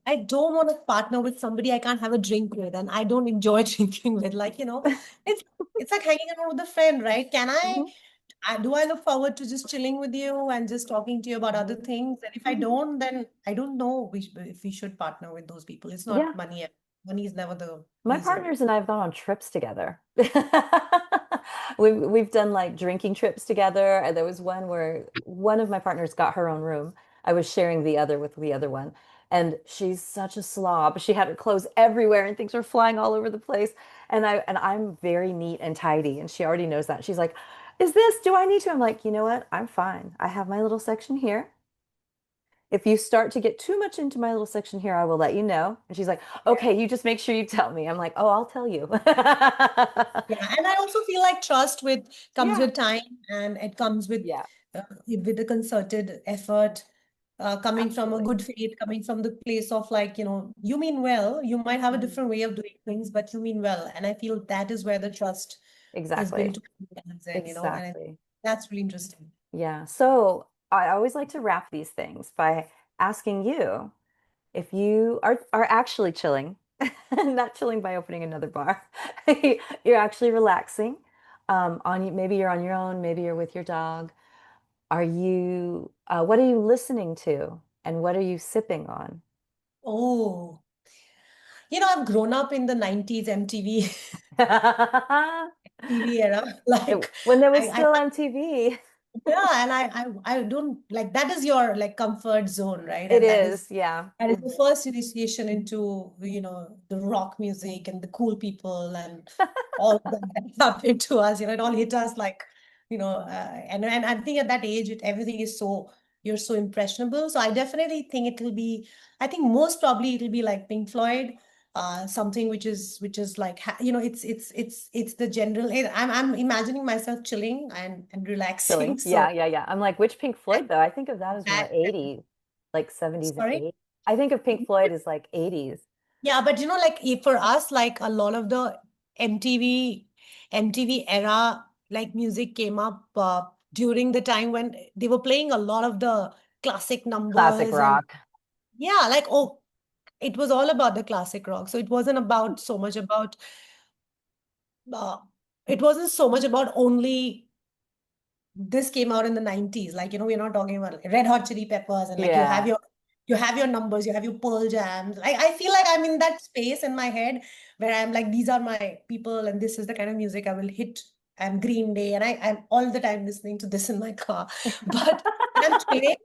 I don't want to partner with somebody I can't have a drink with, and I don't enjoy drinking with. Like, it's it's like hanging out with a friend, right? Mhm. Do I look forward to just chilling with you and just talking to you about other Mhm. things? And if I Mhm. don't, then I don't know if we should partner with those people. It's not Yeah. money. Money is never the My reason. partners and I have gone on trips together. We've done like drinking trips together. And there was one where one of my partners got her own room. I was sharing the other with the other one. And she's such a slob. She had her clothes everywhere and things were flying all over the place. And I'm very neat and tidy. And she already knows that. She's like, "Is this, do I need to?" I'm like, "You know what? I'm fine. I have my little section here. If you start to get too much into my little section here, I will let you know." And she's like, "Okay, you just make sure you tell me." I'm like, "Oh, I'll tell you." Yeah, and I also feel like trust comes Yeah. with time, and it comes Yeah, with a concerted effort, coming from a absolutely. good faith, coming from the place of like, you mean well. You might have a Mhm. different way of doing things, but you mean well. And I feel that is where the trust is built Exactly. towards, and Exactly. that's really interesting. Yeah. So I always like to wrap these things by asking you if you are actually chilling, not chilling by opening another bar. You're actually relaxing. Maybe you're on your own, maybe you're with your dog. What are you listening to and what are you sipping on? Oh, I've grown up in the 90s MTV TV era. Like When there was I still MTV. yeah, and I don't like, that is your like comfort zone, right? It And is, yeah. that is the first initiation into, the rock music and the cool people and all of that happened to us. It all hit us like, and I think at that age, everything is you're so impressionable. So I definitely think I think most probably it'll be like Pink Floyd, something which is like, it's the general. I'm imagining myself chilling and relaxing. Chilling. Yeah, So yeah, yeah. I'm like, which Pink Floyd though? I think of that as more that, 80s, like 70s and sorry. 80s. I think of Pink Floyd as like 80s. Yeah, but like for us, like a lot of the MTV era, like music came up during the time when they were playing a lot of the classic Classic numbers. And rock. yeah, like, oh, it was all about the classic rock. So uh, it wasn't so much about only this came out in the 90s. Like, we're not talking about like Red Hot Chili Peppers and like Yeah. you have your numbers, you have your Pearl Jams. Like, I feel like I'm in that space in my head where I'm like, these are my people and this is the kind of music I will hit. I'm Green Day, and I'm all the time listening to this in my car. But when I'm chilling,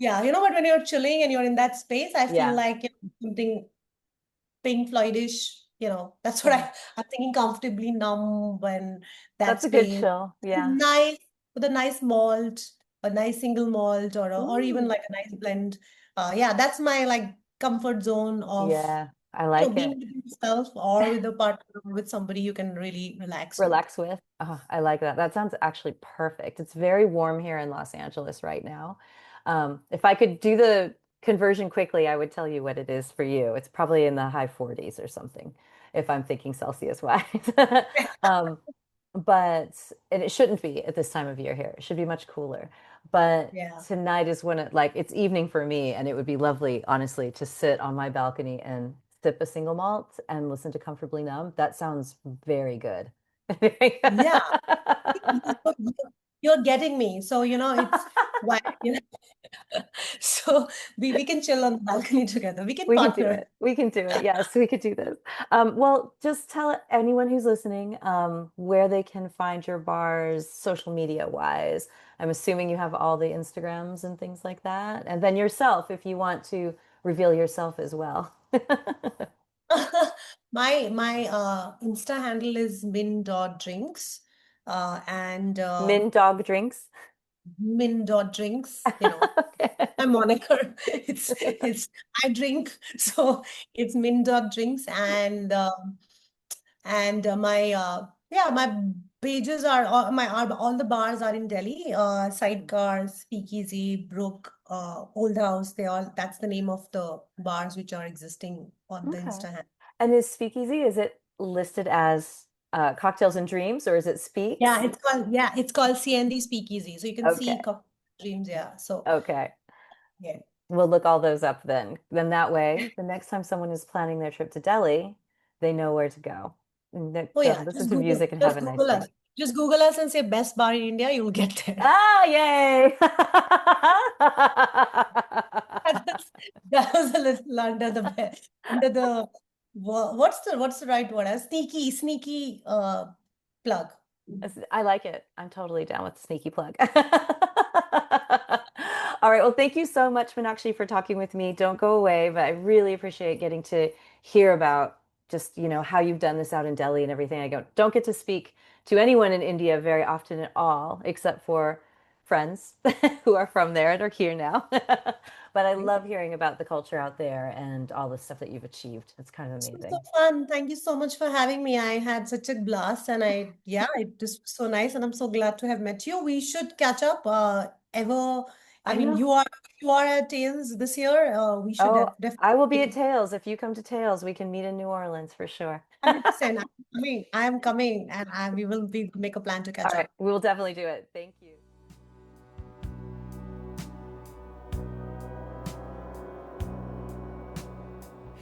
yeah, but when you're chilling and you're in that space, I feel Yeah. like something Pink Floydish, that's what Yeah. I'm thinking, comfortably numb when that That's a good space. chill. Yeah. Nice, with a nice malt, a nice single malt, or even Ooh. like a nice blend. Yeah, that's my like comfort zone of Yeah. I like it. being with yourself or with a partner or with somebody you can really relax with. Relax with. Oh, I like that. That sounds actually perfect. It's very warm here in Los Angeles right now. If I could do the conversion quickly, I would tell you what it is for you. It's probably in the high 40s or something, if I'm thinking Celsius wise. Um, but and it shouldn't be at this time of year here. It should be much cooler. But Yeah. tonight is when it's evening for me, and it would be lovely, honestly, to sit on my balcony and sip a single malt and listen to Comfortably Numb. That sounds very good. Yeah. You're getting me. So, it's why, so we can chill on the balcony together. We can We can do partner. it. We can do it. Yes, we could do this. Well, just tell anyone who's listening where they can find your bars social media wise. I'm assuming you have all the Instagrams and things like that. And then yourself, if you want to reveal yourself as well. My Insta handle is min.drinks. And Min Dog Drinks. min.drinks, Okay. my moniker. It's I drink, so it's min.drinks. And my pages are all the bars are in Delhi. Sidecar, Speakeasy, Brook, Old House. That's the name of the bars which are existing on the Okay. Insta handle. And is Speakeasy, is it listed as Cocktails and Dreams, or is it Speaks? It's called CND Speakeasy. So you can see Okay. Dreams, yeah. So Okay. yeah. We'll look all those up then. Then that way, the next time someone is planning their trip to Delhi, they know where to go. And Oh yeah, listen just to Google, music and have a nice Google day. us. Just Google us and say best bar in India, you'll get there. Ah, yay! That was a little under the bed, under the what's the right word? A sneaky plug. I like it. I'm totally down with the sneaky plug. All right. Well, thank you so much, Minakshi, for talking with me. Don't go away, but I really appreciate getting to hear about just, how you've done this out in Delhi and everything. I don't get to speak to anyone in India very often at all, except for friends who are from there and are here now. But I love hearing about the culture out there and all the stuff that you've achieved. It's kind of So amazing. fun. Thank you so much for having me. I had such a blast, and it just was so nice, and I'm so glad to have met you. We should catch up. I mean, know. you are at Tales this year. We should Oh, definitely. I will be at Tails. If you come to Tails, we can meet in New Orleans for sure. 100%. I'm coming, and we will make a plan to All catch right, up. we will definitely do it. Thank you.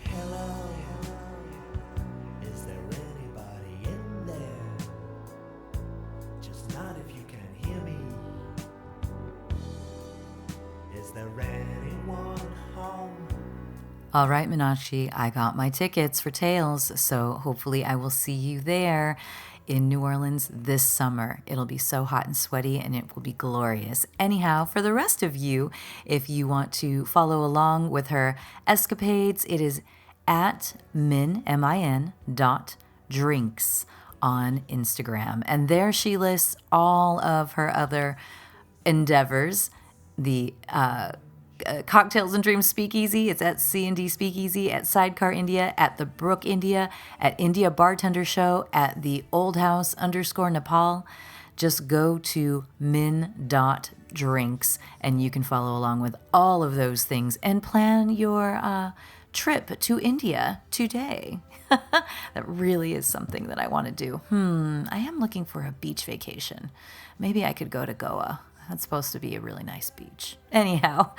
Hello, is there anybody in there? Just nod if you can hear me. Is there anyone home? All right, Minakshi, I got my tickets for Tales, so hopefully I will see you there in New Orleans this summer. It'll be so hot and sweaty, and it will be glorious. Anyhow, for the rest of you, if you want to follow along with her escapades, it is at min.drinks on Instagram. And there she lists all of her other endeavors, the Cocktails and Dreams Speakeasy. It's at C&D Speakeasy, at Sidecar India, at the Brook India, at India Bartender Show, at the Old House _Nepal. Just go to min.drinks and you can follow along with all of those things and plan your trip to India today. That really is something that I want to do. I am looking for a beach vacation. Maybe I could go to Goa. That's supposed to be a really nice beach. Anyhow,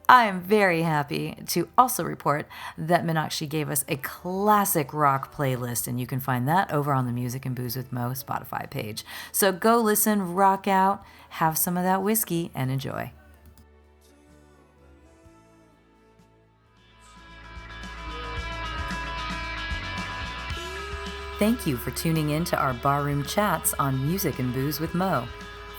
I am very happy to also report that Minakshi gave us a classic rock playlist, and you can find that over on the Music and Booze with Mo Spotify page. So go listen, rock out, have some of that whiskey, and enjoy. Thank you for tuning in to our barroom chats on Music and Booze with Mo.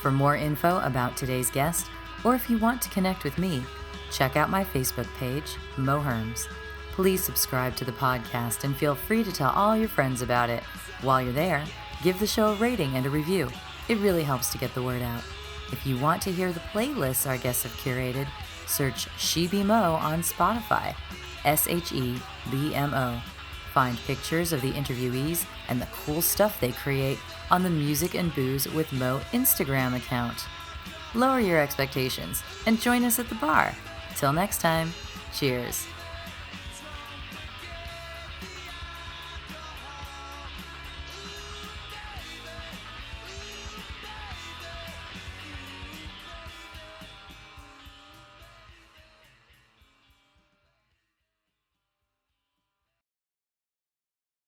For more info about today's guest, or if you want to connect with me, check out my Facebook page, Mo Herms. Please subscribe to the podcast and feel free to tell all your friends about it. While you're there, give the show a rating and a review. It really helps to get the word out. If you want to hear the playlists our guests have curated, search She Be Mo on Spotify. SHEBMO. Find pictures of the interviewees and the cool stuff they create on the Music and Booze with Mo Instagram account. Lower your expectations and join us at the bar. Till next time, cheers.